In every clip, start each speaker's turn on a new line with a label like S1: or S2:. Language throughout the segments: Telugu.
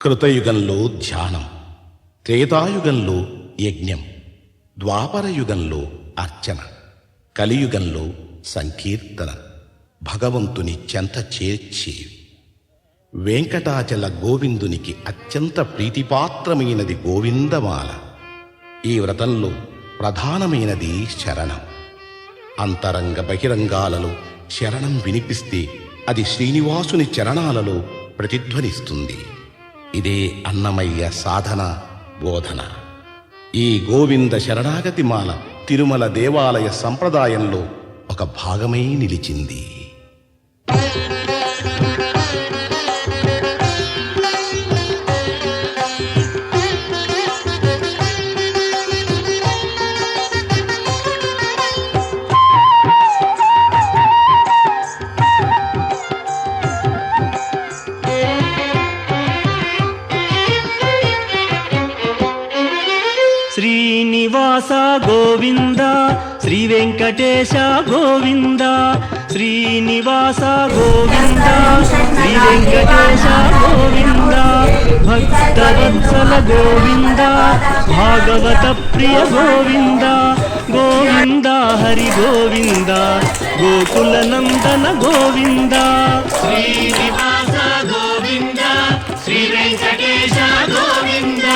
S1: కృతయుగంలో ధ్యానం, త్రేతాయుగంలో యజ్ఞం, ద్వాపరయుగంలో అర్చన, కలియుగంలో సంకీర్తన, భగవంతుని చెంత చేర్చేవి. వెంకటాచల గోవిందునికి అత్యంత ప్రీతిపాత్రమైనది గోవిందమాల. ఈ వ్రతంలో ప్రధానమైనది శరణం. అంతరంగ బహిరంగాలలో శరణం వినిపిస్తే అది శ్రీనివాసుని చరణాలలో ప్రతిధ్వనిస్తుంది. ఇదే అన్నమయ్య సాధన బోధన. ఈ గోవింద శరణాగతి మాల తిరుమల దేవాలయ సంప్రదాయంలో ఒక భాగమై నిలిచింది.
S2: శ్రీనివాస గోవింద, శ్రీ వెంకటేశ గోవింద, శ్రీనివాస గోవింద, శ్రీ వెంకటేశ గోవింద, భక్తవత్సల గోవింద, భాగవత ప్రియ గోవింద, గోవింద హరి గోవింద, గోకుల నందన గోవింద.
S3: శ్రీనివాస గోవింద, శ్రీ వెంకటేశ గోవింద,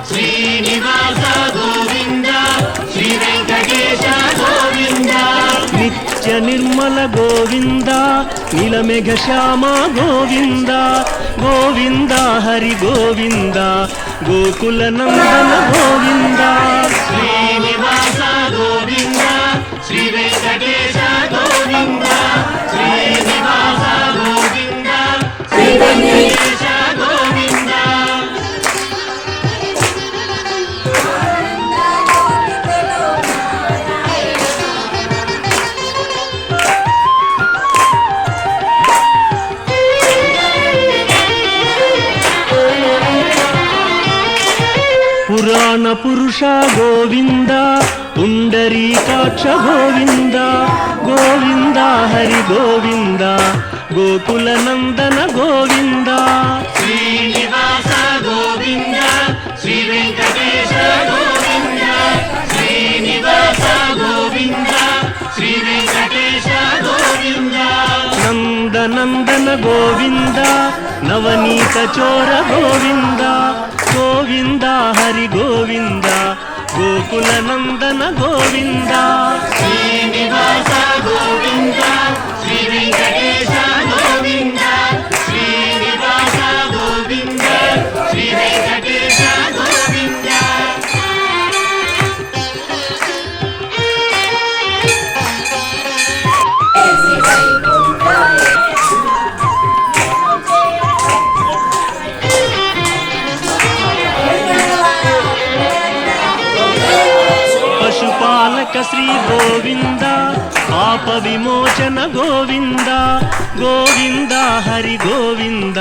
S3: శ్రీనివాస గోవింద, శ్రీ వెంకటేశ గోవింద.
S2: నిత్య నిర్మల గోవింద, నీలమేఘ శ్యామ గోవింద, గోవింద హరి గోవింద, గోకుల నందన గోవింద.
S3: శ్రీనివాస గోవింద, శ్రీ వెంకటేశ గోవింద, శ్రీనివాస గోవింద, శ్రీ వెంకటేశ గోవింద.
S2: పురాణ పురుష గోవింద, పుండరీకాక్ష గోవింద, గోవింద హరి గోవింద, గోకుల నందన గోవింద.
S3: శ్రీనివాస గోవింద, శ్రీ వెంకటేశ గోవింద, శ్రీనివాస గోవింద, శ్రీ వెంకటేశ గోవింద.
S2: నందనందన గోవింద, నవనీత చోర గోవింద, గోవింద హరి గోవింద, గోకుల నందన గోవింద.
S3: శ్రీనివాస గోవింద, శ్రీ వెంకటేశ గోవింద, శ్రీనివాస గోవింద, శ్రీ వెంకటేశ గోవింద.
S2: పశుపాలక శ్రీ గోవింద, పాప విమోచన గోవింద, గోవింద హరి గోవింద,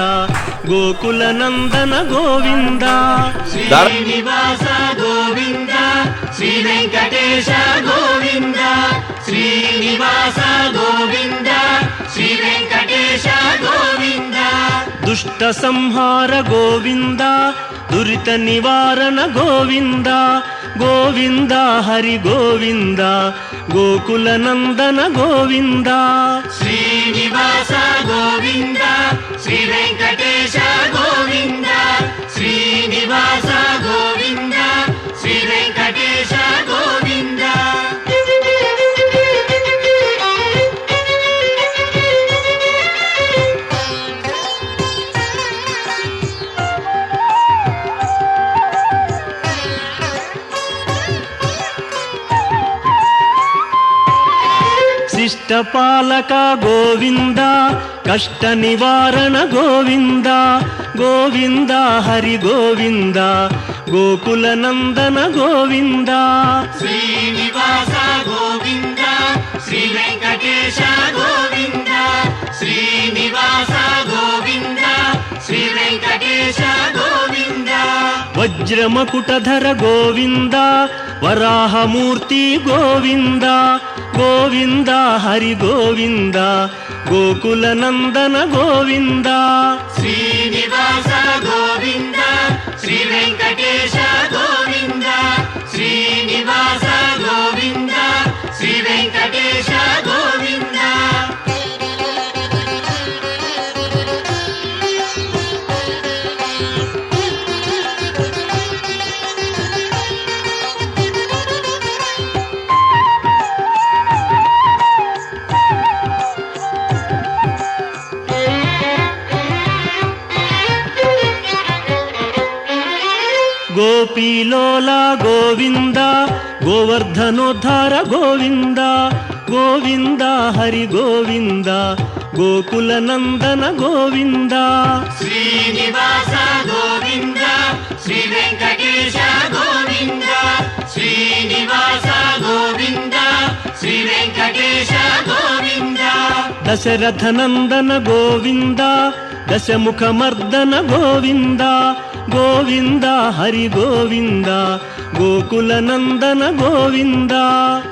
S2: గోకుల నందన గోవింద.
S3: శ్రీనివాస గోవింద, శ్రీ వెంకటేశ గోవింద, శ్రీనివాస గోవింద, శ్రీ వెంకటేశ గోవింద.
S2: దుష్ట సంహార గోవింద, దురిత నివారణ గోవింద, గోవింద హరి గోవింద, గోకుల నందన గోవింద.
S3: శ్రీనివాస గోవింద, శ్రీ వెంకటేశ గోవింద, శ్రీనివాస గోవింద, శ్రీ వెంకటేశ గోవింద.
S2: శిష్టపాలక గోవింద, కష్ట నివారణ గోవింద, గోవింద హరి గోవింద, గోకుల నందన గోవింద.
S3: శ్రీనివాస గోవింద, శ్రీ వెంకటేశ గోవింద, శ్రీనివాస గోవింద, శ్రీ వెంకటేశ గోవింద.
S2: వజ్రమకుటధర గోవింద వరాహమూర్తి గోవింద గోవింద హరి గోవింద గోకుల నందన గోవింద
S3: శ్రీనివాస గోవింద శ్రీ వెంకటేశ గోవింద శ్రీనివాస గోవింద శ్రీ వెంకటేశ గోవింద
S2: గోపీలోల గోవింద గోవర్ధనోద్ధార గోవింద గోవింద హరి గోవింద గోకుల నందన గోవింద
S3: శ్రీనివాస గోవింద శ్రీ వెంకటేశ గోవింద శ్రీనివాస గోవింద శ్రీ వెంకటేశ గోవింద
S2: దశరథ నందన గోవింద దశముఖమర్దన గోవింద గోవింద హరి గోవింద గోకుల నందన గోవింద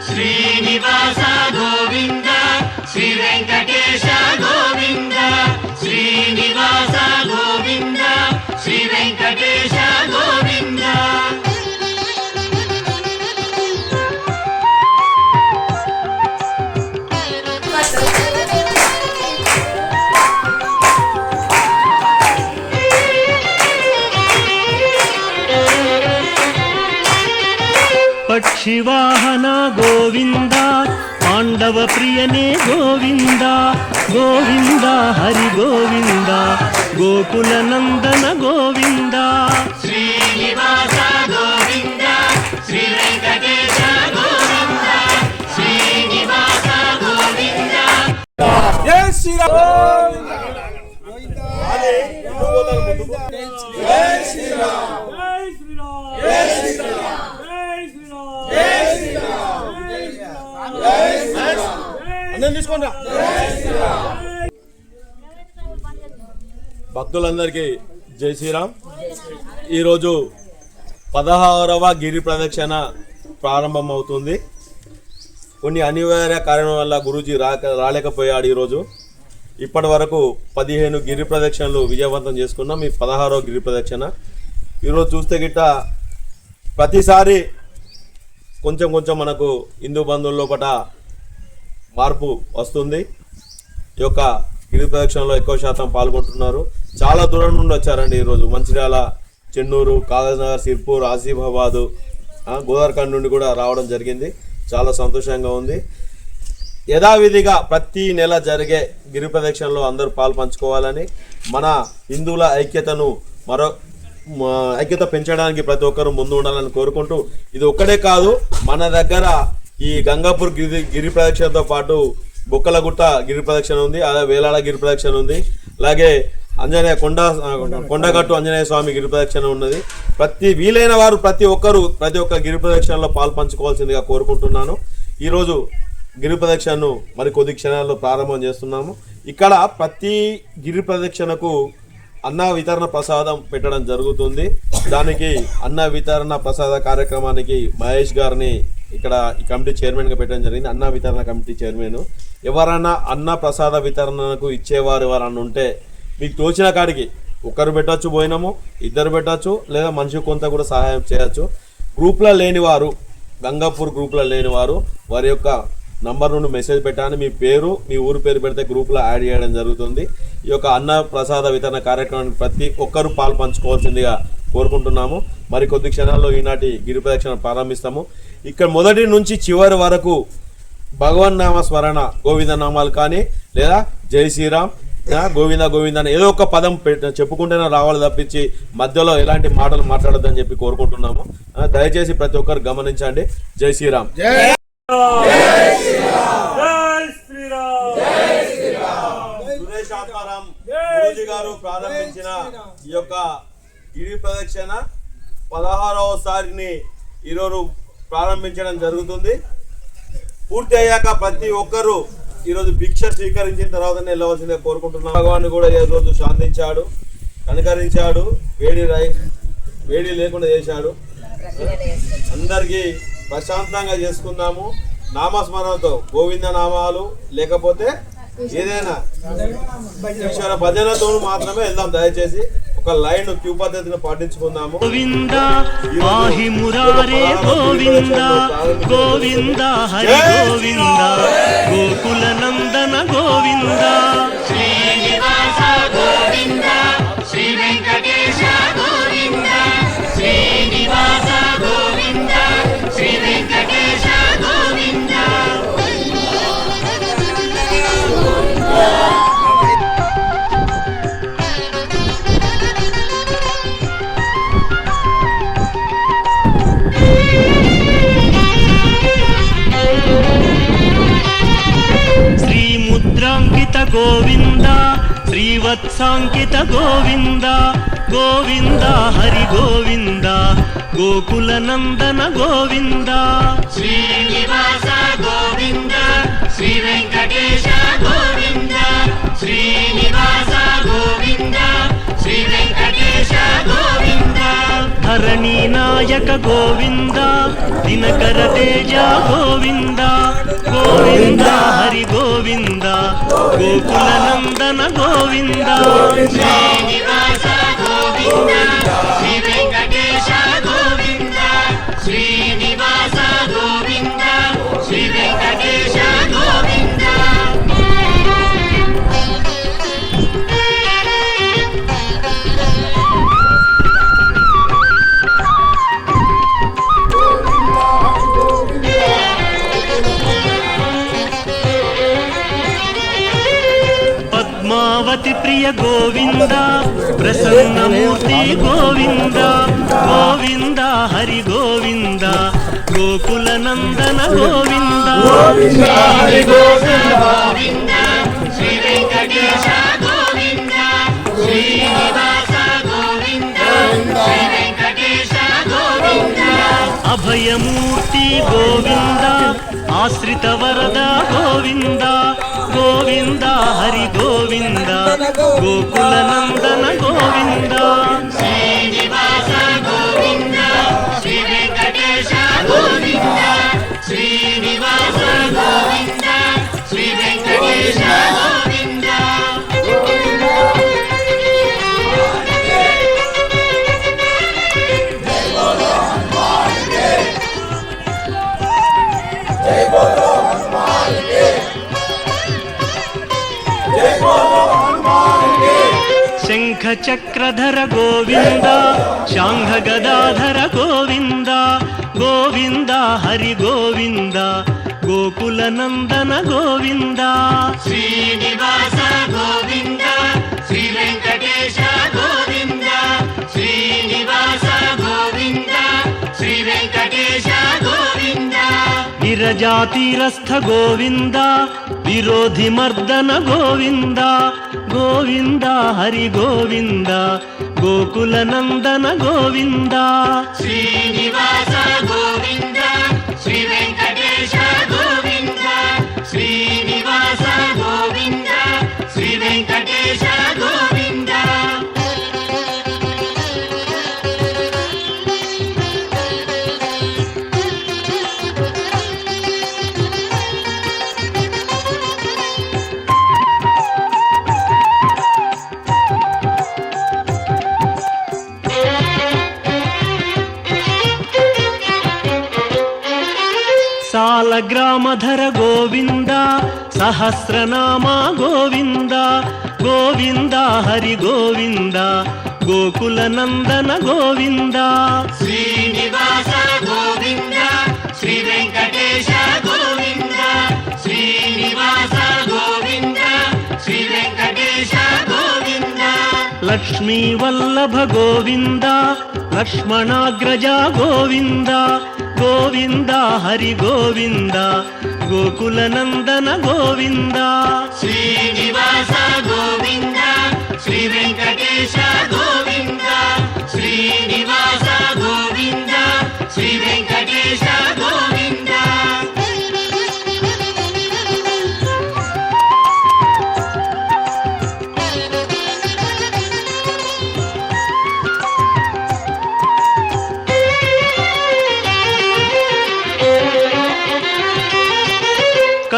S3: శ్రీనివాస గోవింద శ్రీ వెంకటేశ గోవింద శ్రీనివాస గోవింద శ్రీ వెంకటేశ గోవింద
S2: పక్షివాహన గోవింద పాండవ ప్రియనే గోవింద గోవింద హరి గోవింద గోకుల నందన గోవింద
S3: శ్రీనివాస గోవింద శ్రీ వెంకటేశ గోవింద శ్రీనివాస గోవింద
S4: జై శ్రీరామ్ భక్తులందరికీ జై శ్రీరామ్. ఈరోజు 16వ గిరి ప్రదక్షిణ ప్రారంభం అవుతుంది. కొన్ని అనివార్య కారణం వల్ల గురూజీ రాలేకపోయాడు. ఈరోజు ఇప్పటి వరకు 15 గిరి ప్రదక్షిణలు విజయవంతం చేసుకున్నాం. ఈ 16వ గిరి ప్రదక్షిణ ఈరోజు చూస్తే గిట్ట ప్రతిసారి కొంచెం కొంచెం మనకు హిందూ బంధువుల లోపల మార్పు వస్తుంది. ఈ యొక్క గిరి ప్రదక్షిణలో ఎక్కువ శాతం పాల్గొంటున్నారు. చాలా దూరం నుండి వచ్చారండి. ఈరోజు మంచిర్యాల, చెన్నూరు, కాగజ్నగర్, సిర్పూర్, ఆసిఫాబాదు, గోదావరిఖండ్ నుండి కూడా రావడం జరిగింది. చాలా సంతోషంగా ఉంది. యథావిధిగా ప్రతి నెల జరిగే గిరి ప్రదక్షిణలో అందరూ పాలు పంచుకోవాలని, మన హిందువుల ఐక్యత పెంచడానికి ప్రతి ఒక్కరూ ముందు ఉండాలని కోరుకుంటూ, ఇది ఒక్కడే కాదు, మన దగ్గర ఈ గంగాపూర్ గిరి ప్రదక్షిణతో పాటు బొక్కలగుట్ట గిరి ప్రదక్షిణ ఉంది, అలాగే వేలాడ గిరి ప్రదక్షిణ ఉంది, అలాగే కొండగట్టు ఆంజనేయ స్వామి గిరి ప్రదక్షిణ ఉన్నది. వీలైన వారు ప్రతి ఒక్క గిరి ప్రదక్షిణలో పాలు పంచుకోవాల్సిందిగా కోరుకుంటున్నాను. ఈరోజు గిరి ప్రదక్షిణను మరి కొద్ది క్షణాల్లో ప్రారంభం చేస్తున్నాము. ఇక్కడ ప్రతి గిరి ప్రదక్షిణకు అన్న వితరణ ప్రసాదం పెట్టడం జరుగుతుంది. దానికి అన్న వితరణ ప్రసాద కార్యక్రమానికి మహేష్ గారిని ఇక్కడ ఈ కమిటీ చైర్మన్గా పెట్టడం జరిగింది. అన్న వితరణ కమిటీ చైర్మన్. ఎవరైనా అన్న ప్రసాద వితరణకు ఇచ్చేవారు ఎవరన్నా ఉంటే మీకు తోచిన కాడికి ఒకరు పెట్టచ్చు, పోయినాము ఇద్దరు పెట్టచ్చు, లేదా మనిషి కొంత కూడా సహాయం చేయొచ్చు. గ్రూప్లో లేనివారు, గంగాపూర్ గ్రూప్లో లేనివారు వారి యొక్క నంబర్ నుండి మెసేజ్ పెట్టాలని, మీ పేరు మీ ఊరు పేరు పెడితే గ్రూప్లో యాడ్ చేయడం జరుగుతుంది. ఈ యొక్క అన్న ప్రసాద వితరణ కార్యక్రమానికి ప్రతి ఒక్కరూ పాలు పంచుకోవాల్సిందిగా కోరుకుంటున్నాము. మరి కొద్ది క్షణాల్లో ఈనాటి గిరి ప్రదక్షిణ ప్రారంభిస్తాము. ఇక్కడ మొదటి నుంచి చివరి వరకు భగవన్ నామ స్మరణ, గోవింద నామాలు కానీ లేదా జై శ్రీరామ్, గోవింద గోవింద అని ఏదో ఒక పదం చెప్పుకుంటేనే రావాలి తప్పించి మధ్యలో ఎలాంటి మాటలు మాట్లాడొద్దని చెప్పి కోరుకుంటున్నాము. దయచేసి ప్రతి ఒక్కరు గమనించండి. జై శ్రీరామ్. సురేష్ ఆత్మారాం గురూజీ గారు ప్రారంభించిన ఈ యొక్క గిరి ప్రదక్షిణ 16వసారిని ఈరోజు ప్రారంభించడం జరుగుతుంది. పూర్తి అయ్యాక ప్రతి ఒక్కరూ ఈరోజు భిక్ష స్వీకరించిన తర్వాతనే వెళ్ళవలసిందే కోరుకుంటున్నాం. భగవాన్ కూడా ఈ రోజు శాంతించాడు, కనికరించాడు. వేడి వేడి లేకుండా చేశాడు. అందరికీ ప్రశాంతంగా చేసుకుందాము. నామస్మరణతో గోవింద నామాలు లేకపోతే ఏదైనా ఈశ్వర భజనతో మాత్రమే వెళ్దాం. దయచేసి ఒక లైన్ క్యూ పద్ధతిని పాటించుకుందాము.
S2: గోవింద పాహి మురారే గోవింద గోవింద హరి గోవింద గోకుల నందన గోవింద
S3: శ్రీనివాస గోవింద శ్రీ వెంకటేశ గోవింద శ్రీనివాస గోవింద శ్రీ వెంకటేశ గోవింద.
S2: శ్రీముద్రాంకిత గోవింద శ్రీవత్సాంకిత గోవింద గోవింద హరి గోవింద గోకుల నందన గోవింద
S3: శ్రీనివాస గోవింద శ్రీ వెంకటేశ గోవింద శ్రీనివాస గోవింద శ్రీ వెంకటేశ గోవింద.
S2: ధరణి నాయక గోవింద దినకర తేజ గోవింద గోవింద హరి గోవింద గోకుల నందన గోవింద
S3: శ్రీనివాస గోవింద శ్రీ వెంకటేశ గోవింద శ్రీనివాస గోవింద శ్రీ వెంకటేశ గోవింద.
S2: పద్మావతి ప్రియ గోవింద ప్రసన్నమూర్తి గోవింద గోవింద హరి గోవింద గోకుల నందన గోవింద
S3: గోవింద శ్రీ వెంకటేశ గోవింద శ్రీనివాస గోవింద శ్రీ వెంకటేశ గోవింద.
S2: అభయమూర్తి గోవింద ఆశ్రిత వరద గోవింద గోవింద హరి గోవింద గోకుల నందన గోవింద
S3: శ్రీనివాస గోవింద శ్రీ వెంకటేశ గోవింద శ్రీనివాస గోవింద శ్రీ వెంకటేశ గోవింద.
S2: శంఖ చక్రధర గోవింద శాంఘ గదాధర గోవింద గోవింద హరి గోవింద గోకుల నందన గోవింద
S3: శ్రీనివాస గోవింద శ్రీ వెంకటేశ గోవింద శ్రీనివాస గోవింద శ్రీ వెంకటేశ గోవింద.
S2: విరజాతిరస్థ గోవింద విరోధి మర్దన గోవింద గోవింద హరి గోవింద గోకుల నందన గోవింద
S3: శ్రీనివాస గోవింద శ్రీ వెంకటేశ గోవింద శ్రీనివాస గోవింద శ్రీ వెంకటేశ గోవింద.
S2: సాలగ్రామధర గోవింద సహస్రనామ గోవింద గోవింద హరి గోవింద గోకుల నందన గోవింద
S3: శ్రీనివాస గోవింద శ్రీ వెంకటేశ గోవింద శ్రీనివాస గోవింద శ్రీ వెంకటేశ గోవింద.
S2: లక్ష్మీ వల్లభ గోవింద లక్ష్మణాగ్రజ గోవింద గోవింద హరి గోవింద గోకుల నందన గోవింద
S3: శ్రీనివాస గోవింద శ్రీ వెంకటేశ గోవింద శ్రీనివాస గోవింద శ్రీ వెంకటేశ గోవింద.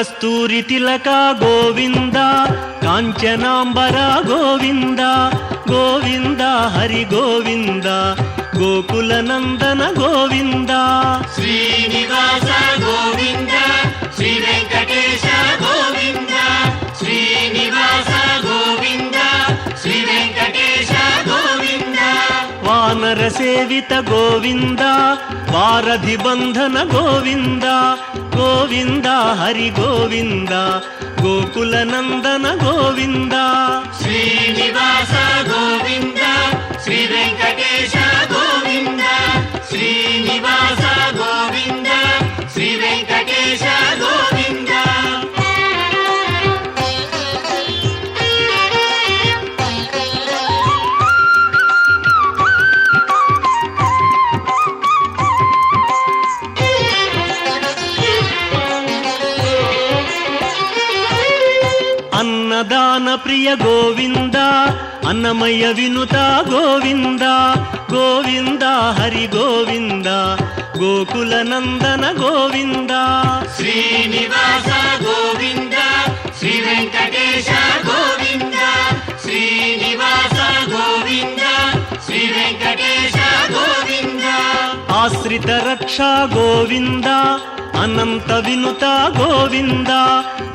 S2: కస్తూరి తిలక గోవింద కాంచనాంబర గోవింద గోవింద హరి గోవింద గోకుల నందన గోవింద
S3: శ్రీనివాస గోవింద శ్రీ వెంకటేశ గోవింద శ్రీనివాస గోవింద శ్రీ వెంకటేశ గోవింద
S2: వానర సేవిత గోవింద వారధి బంధన గోవింద గోవింద హరి గోవింద గోకుల నందన గోవింద
S3: శ్రీనివాస గోవింద శ్రీ వెంకటేశ గోవింద శ్రీనివాస గోవింద శ్రీ వెంకటేశ గోవింద
S2: అన్నదాన ప్రియ గోవింద అన్నమయ్య వినుత గోవింద గోవింద హరి గోవింద గోకుల నందన గోవింద
S3: శ్రీనివాస గోవింద శ్రీ వెంకటేశ గోవింద శ్రీనివాస గోవింద శ్రీ వెంకటేశ గోవింద
S2: ఆశ్రిత రక్షా గోవింద అనంత వినుత గోవింద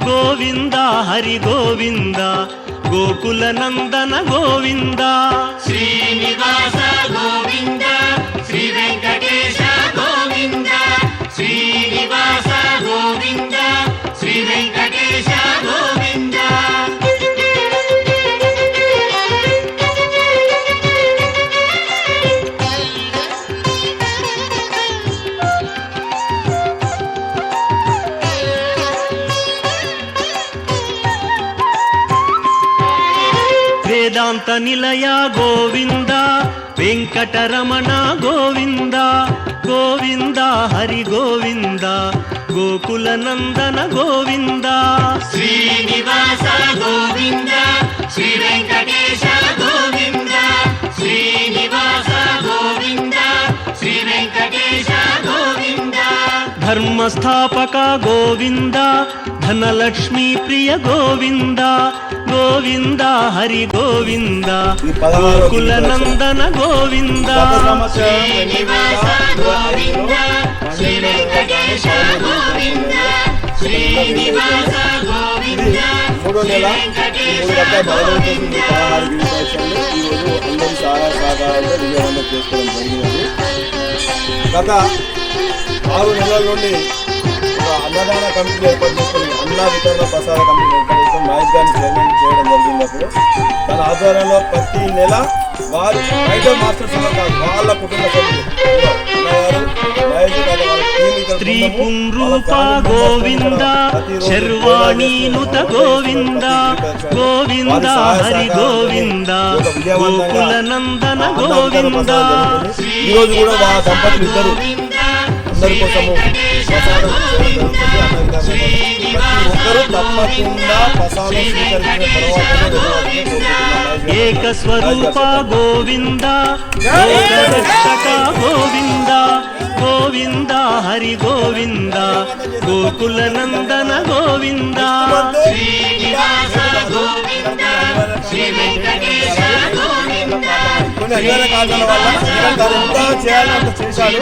S2: గోవింద హరి గోవింద గోకుల నందన గోవింద
S3: శ్రీనివాస గోవింద శ్రీ వెంకటేశ గోవింద శ్రీనివాస గోవింద శ్రీ వెంకటేశ గోవింద
S2: వేదాంత నిలయ గోవింద వెంకటరమణ గోవింద గోవింద హరి గోవింద గోకుల నందన గోవింద
S3: శ్రీనివాస గోవింద శ్రీ వెంకటేశ గోవింద శ్రీనివాస గోవింద శ్రీ వెంకటేశ గోవింద
S2: ధర్మస్థాపక గోవింద ధనలక్ష్మీ ప్రియ గోవింద గోవింద హరి గోవింద గోకుల నందన గోవింద
S3: శ్రీనివాస గోవింద శ్రీ వెంకటేశ గోవింద శ్రీనివాస గోవింద
S4: మూడో నెల ఈ 3 రకాల భగవంతుని 16 గిరి ప్రదక్షిణలు ఈరోజు అందరి సహకారంతో విజయవంతం చేసుకోవడం జరిగినది. గత 6 నెలల నుండి ఒక అన్నదాన కమిటీ ఏర్పాటు చేసుకుని అన్న వితరణ ప్రసాద కమిటీ ఏర్పాటు చేసుకుని మహేష్ గారిని చైర్మన్ చేయడం జరిగినప్పుడు తన ఆధ్వర్యంలో ప్రతి నెల వారు రైడర్ మాస్టర్స్ కాదు వాళ్ళ కుటుంబ సభ్యులు
S2: స్త్రీ పుంరూప గోవింద శర్వాణి నుత గోవింద గోవింద హరి గోవింద గోకుల నందన గోవింద
S4: ఈరోజు కూడా ఆ దంపతులు ఇద్దరు అందరి కోసము ప్రసాదం చేయడం జరుగుతుంది. ప్రతి ఒక్కరూ తప్పకుండా ప్రసాదం స్వీకరించిన తర్వాత
S2: ఏక స్వరూప గోవింద లోకరక్షక గోవింద గోవింద హరి గోవింద గోకుల నందన గోవింద
S3: శ్రీనివాస గోవింద శ్రీ వెంకటేశ గోవింద
S4: కొన్ని అజ్ఞాన కారణాల వల్ల తను ఎంత చేయాలో అంత చేశాడు.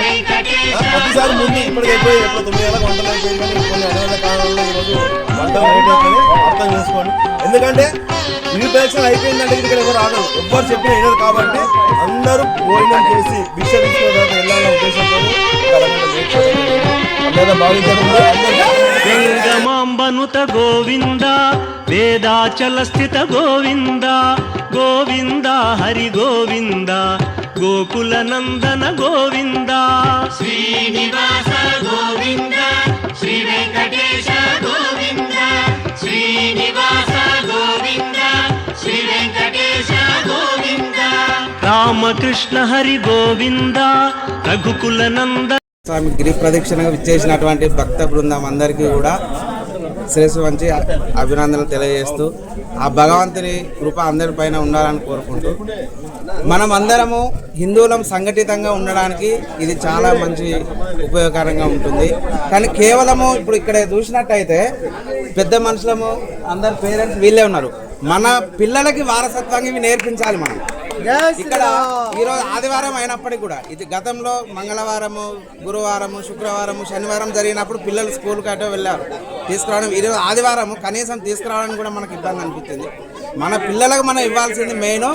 S4: ప్రతిసారి ముందు ఇప్పటికి అయిపోయి ఎప్పుడు 9 గంటలకు వంటలు అయిపోయింది, కానీ కొన్ని అజ్ఞాన కారణాలలో ఈరోజు వంటలు లేట్ అవుతుంది. అర్థం చేసుకోండి. ఎందుకంటే గిరి ప్రదక్షిణ అయిపోయిందంటే ఇక్కడ ఎవరు ఆడరు, ఎవ్వరు చెప్పినా వినరు. కాబట్టి అందరూ భోజనం చేసి భిక్ష తీసుకున్న తర్వాత వెళ్ళాలనే ఉద్దేశంతో అన్నదా భావించడం
S2: గంగమాంబనుత గోవింద వేదాచల స్థిత గోవింద గోవింద హరి గోవింద గోకుల నందన గోవింద
S3: శ్రీనివాస గోవింద శ్రీ వెంకటేశ గోవింద శ్రీనివాస గోవింద శ్రీ వెంకటేశ గోవింద
S2: రామకృష్ణ హరి గోవింద రఘుకుల నంద
S5: స్వామి గిరి ప్రదక్షిణగా విచ్చేసినటువంటి భక్త బృందం అందరికీ కూడా శిరస్సు వంచి అభినందనలు తెలియజేస్తూ ఆ భగవంతుని కృప అందరిపైన ఉండాలని కోరుకుంటూ మనం అందరము హిందువులం సంఘటితంగా ఉండడానికి ఇది చాలా మంచి ఉపయోగకరంగా ఉంటుంది. కానీ కేవలము ఇప్పుడు ఇక్కడ చూసినట్టయితే పెద్ద మనుషులము అందరు పేరెంట్స్ వీళ్ళే ఉన్నారు. మన పిల్లలకి వారసత్వంగా ఇవి నేర్పించాలి మనం. ఇక్కడ ఈరోజు ఆదివారం అయినప్పటికీ కూడా ఇది గతంలో మంగళవారము, గురువారము, శుక్రవారము, శనివారం జరిగినప్పుడు పిల్లలు స్కూల్కి అటో వెళ్ళారు. తీసుకురావడం ఈరోజు ఆదివారము కనీసం తీసుకురావడానికి కూడా మనకు ఇబ్బంది అనిపిస్తుంది. మన పిల్లలకు మనం ఇవ్వాల్సింది మెయిన్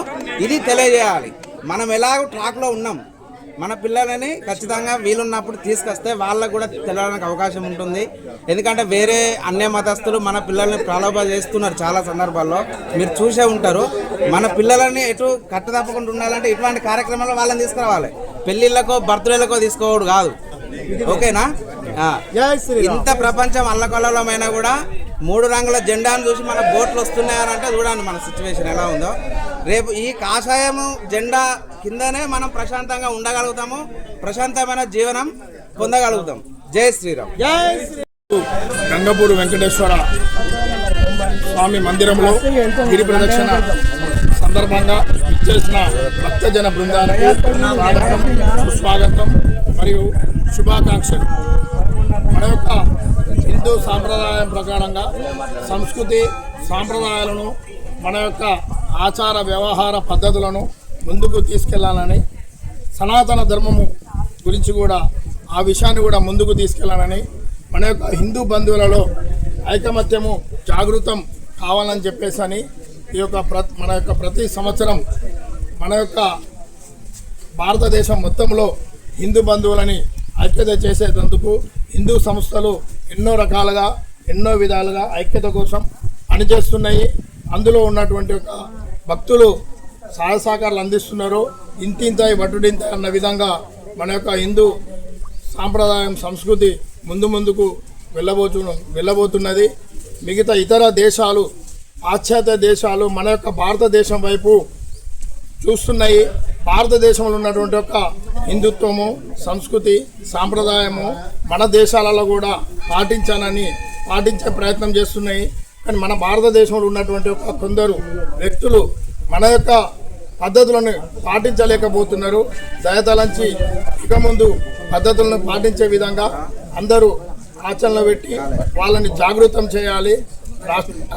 S5: ఇది తెలియజేయాలి. మనం ఎలాగో ట్రాక్లో ఉన్నాం, మన పిల్లలని ఖచ్చితంగా వీలున్నప్పుడు తీసుకొస్తే వాళ్ళకు కూడా తెలియడానికి అవకాశం ఉంటుంది. ఎందుకంటే వేరే అన్య మతస్థులు మన పిల్లల్ని ప్రలోభ చేస్తున్నారు. చాలా సందర్భాల్లో మీరు చూసే ఉంటారు. మన పిల్లలని ఎటు కట్టతప్పకుండా ఉండాలంటే ఇటువంటి కార్యక్రమాల్లో వాళ్ళని తీసుకురావాలి. పెళ్ళిళ్ళకో బర్త్డేలకో తీసుకోవడు కాదు. ఓకేనా? ఇంత ప్రపంచం అల్లకల్లోలమైనా కూడా 3 రంగుల జెండాను చూసి మన బోట్లు వస్తున్నాయనంటే చూడండి మన సిచ్యువేషన్ ఎలా ఉందో. రేపు ఈ కాషాయము జెండా కిందనే మనం ప్రశాంతంగా ఉండగలుగుతాము, ప్రశాంతమైన జీవనం పొందగలుగుతాం. జై శ్రీరామ్.
S6: గంగపూడి వెంకటేశ్వర స్వామి మందిరంలో గిరి ప్రదక్షిణ సందర్భంగా చేసిన భక్తజన బృందానికి స్వాగతం, సుస్వాగతం మరియు శుభాకాంక్షలు. మన యొక్క హిందూ సాంప్రదాయం ప్రకారంగా సంస్కృతి సాంప్రదాయాలను, మన యొక్క ఆచార వ్యవహార పద్ధతులను ముందుకు తీసుకెళ్లాలని, సనాతన ధర్మము గురించి కూడా ఆ విషయాన్ని కూడా ముందుకు తీసుకెళ్లాలని, మన యొక్క హిందూ బంధువులలో ఐకమత్యము జాగృతం కావాలని చెప్పేసి అని ఈ యొక్క మన యొక్క ప్రతి సంవత్సరం మన యొక్క భారతదేశం మొత్తంలో హిందూ బంధువులని ఐక్యత చేసేందుకు హిందూ సంస్థలు ఎన్నో రకాలుగా ఎన్నో విధాలుగా ఐక్యత కోసం పనిచేస్తున్నాయి. అందులో ఉన్నటువంటి ఒక భక్తులు సహాయ సహకారాలు అందిస్తున్నారు. ఇంతింతాయి వటుడింత అన్న విధంగా మన యొక్క హిందూ సాంప్రదాయం సంస్కృతి ముందుకు వెళ్ళబోతున్నది. మిగతా ఇతర దేశాలు, పాశ్చాత్య దేశాలు మన యొక్క భారతదేశం వైపు చూస్తున్నాయి. భారతదేశంలో ఉన్నటువంటి ఒక హిందుత్వము, సంస్కృతి, సాంప్రదాయము మన దేశాలలో కూడా పాటించే ప్రయత్నం చేస్తున్నాయి. కానీ మన భారతదేశంలో ఉన్నటువంటి ఒక కొందరు వ్యక్తులు మన యొక్క పద్ధతులను పాటించలేకపోతున్నారు. దయతలంచి ఇక ముందు పద్ధతులను పాటించే విధంగా అందరూ ఆచరణలో పెట్టి వాళ్ళని జాగృతం చేయాలి.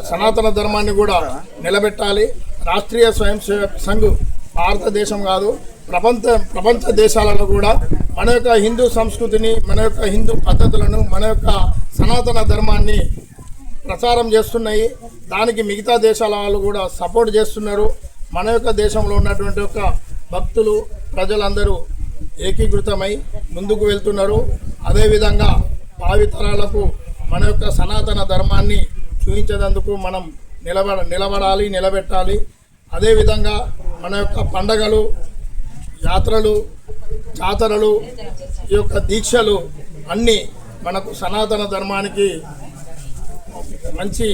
S6: సనాతన ధర్మాన్ని కూడా నిలబెట్టాలి. రాష్ట్రీయ స్వయం సేవక్ సంఘ్ భారతదేశం కాదు, ప్రపంచ దేశాలలో కూడా మన యొక్క హిందూ సంస్కృతిని, మన యొక్క హిందూ పద్ధతులను, మన యొక్క సనాతన ధర్మాన్ని ప్రచారం చేస్తున్నాయి. దానికి మిగతా దేశాల వాళ్ళు కూడా సపోర్ట్ చేస్తున్నారు. మన యొక్క దేశంలో ఉన్నటువంటి ఒక భక్తులు, ప్రజలందరూ ఏకీకృతమై ముందుకు వెళ్తున్నారు. అదేవిధంగా భావితరాలకు మన యొక్క సనాతన ధర్మాన్ని చూపించేందుకు మనం నిలబడాలి, నిలబెట్టాలి. అదేవిధంగా మన యొక్క పండగలు, యాత్రలు, జాతరలు, ఈ యొక్క దీక్షలు అన్నీ మనకు సనాతన ధర్మానికి మంచి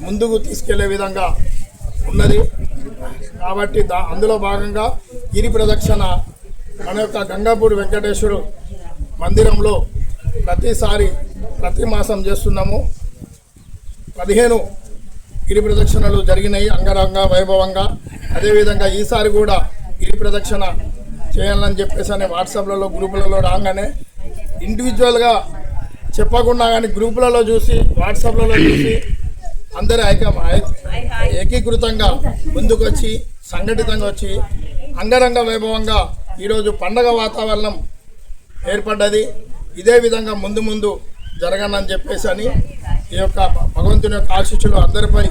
S6: ముందుకు తీసుకెళ్లే విధంగా ఉన్నది. కాబట్టి అందులో భాగంగా గిరి ప్రదక్షిణ మన యొక్క గంగాపూడి వెంకటేశ్వర మందిరంలో ప్రతి మాసం చేస్తున్నాము. 15 గిరి ప్రదక్షిణలు జరిగినాయి అంగరంగ వైభవంగా. అదేవిధంగా ఈసారి కూడా గిరి ప్రదక్షిణ చేయాలని చెప్పేసి అనే వాట్సాప్లలో గ్రూపులలో రాగానే ఇండివిజువల్గా చెప్పకుండా కానీ గ్రూపులలో చూసి, వాట్సాప్లలో చూసి అందరూ ఏకీకృతంగా ముందుకొచ్చి సంఘటితంగా వచ్చి అంగరంగ వైభవంగా ఈరోజు పండగ వాతావరణం ఏర్పడ్డది. ఇదే విధంగా ముందు జరగనని చెప్పేసి అని ఈ యొక్క భగవంతుని యొక్క ఆశీస్సులు అందరిపై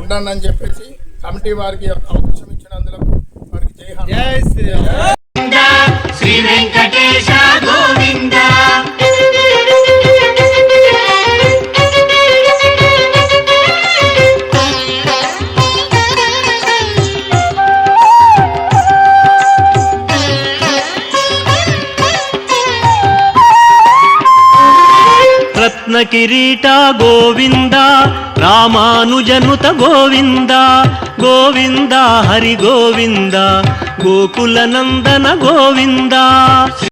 S6: ఉండాలని చెప్పేసి కమిటీ వారికి అవకాశం ఇచ్చినందుకు వారికి జై శ్రీరామ్.
S3: శ్రీ వెంకటేశ గోవింద.
S2: రత్న కిరీట గోవింద, రామానుజనుత గోవింద, గోవింద హరి గోవింద, గోకుల నందన గోవింద.